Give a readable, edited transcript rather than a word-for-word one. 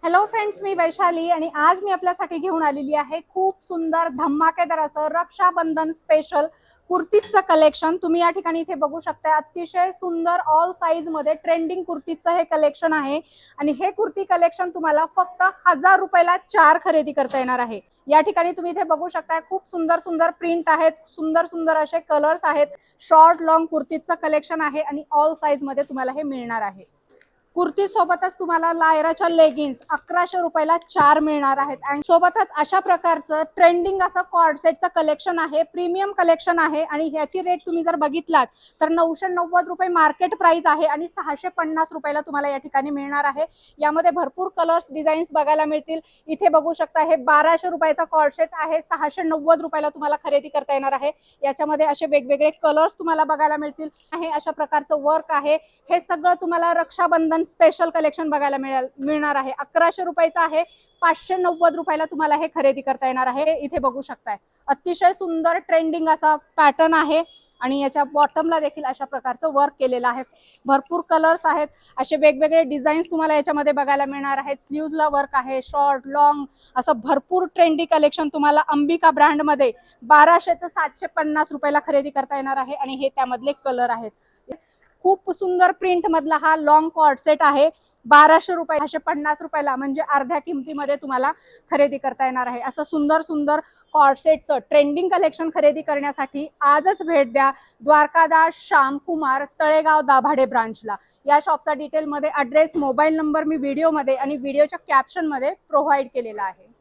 Hello friends, मी वैशाली आणि आज मी आपल्यासाठी घेऊन आलेली आहे खूप सुंदर धमाकेदार असं रक्षाबंधन स्पेशल कुर्तीचं कलेक्शन। तुम्ही या ठिकाणी इथे बघू शकता, अतिशय सुंदर ऑल साइज मध्ये ट्रेंडिंग कुर्तीचं हे कलेक्शन आहे आणि हे कुर्ती कलेक्शन तुम्हाला फक्त 1000 रुपयाला 4 खरेदी करता येणार आहे। या ठिकाणी तुम्ही इथे बघू शकता, खूप सुंदर सुंदर प्रिंट आहेत, सुंदर सुंदर असे कलर्स आहेत, शॉर्ट लॉंग कुर्तीचं कलेक्शन आहे आणि ऑल साइज मध्ये तुम्हाला हे मिळणार आहे। कुर्ती सोबतच तुम्हाला लायराच्या लेगिन्स 1100 रुपयाला 4 मिळणार आहेत आणि सोबतच अशा प्रकारचं ट्रेंडिंग असं कॉर्डसेटचं कलेक्शन आहे, प्रीमियम कलेक्शन आहे आणि ह्याची रेट तुम्ही जर बघितलात तर 990 रुपये मार्केट प्राइस आहे आणि 650 रुपयाला तुम्हाला या ठिकाणी मिळणार आहे। यामध्ये भरपूर कलर्स डिझाईन्स बघायला मिळतील। इथे बघू शकता, हे 1200 रुपयाचा कॉर्डसेट आहे, 690 रुपयाला तुम्हाला खरेदी करता येणार आहे। याच्यामध्ये असे वेगवेगळे कलर्स तुम्हाला बघायला मिळतील आहे, अशा प्रकारचं वर्क आहे। हे सगळं तुम्हाला रक्षाबंधन स्पेशल कलेक्शन बघायला मिळणार आहे। 1100 रुपयाचं आहे, 590 रुपयाला तुम्हाला हे खरेदी करता येणार आहे। इथे बघू शकताय, अतिशय सुंदर ट्रेंडिंग असा पॅटर्न आहे आणि याच्या बॉटमला देखील अशा प्रकारचं वर्क केलेलं आहे। भरपूर कलर्स आहेत, असे वेगवेगळे डिझाईन्स तुम्हाला याच्यामध्ये बघायला मिळणार आहेत। स्लीव्हजला वर्क आहे, शॉर्ट लॉंग असं भरपूर ट्रेंडी कलेक्शन तुम्हाला अंबिका ब्रँड मध्ये 1200चं 750 रुपयाला खरेदी करता येणार आहे आणि हे त्यामधले कलर आहेत। खूप सुंदर प्रिंट मधला हा लॉंग कॉर्ड सेट आहे, 1200 रुपये 650 रुपयाला म्हणजे अर्ध्या किमतीमध्ये तुम्हाला खरेदी करता येणार आहे। असं सुंदर सुंदर कॉर्ड सेटचं ट्रेंडिंग कलेक्शन खरेदी करण्यासाठी आजच भेट द्या द्वारकादास श्यामकुमार तळेगाव दाभाडे ब्रांचला। या शॉपचा डिटेल मध्ये ॲड्रेस, मोबाईल नंबर मी व्हिडिओ मध्ये आणि व्हिडिओच्या कॅप्शन मध्ये प्रोव्हाइड केलेला आहे।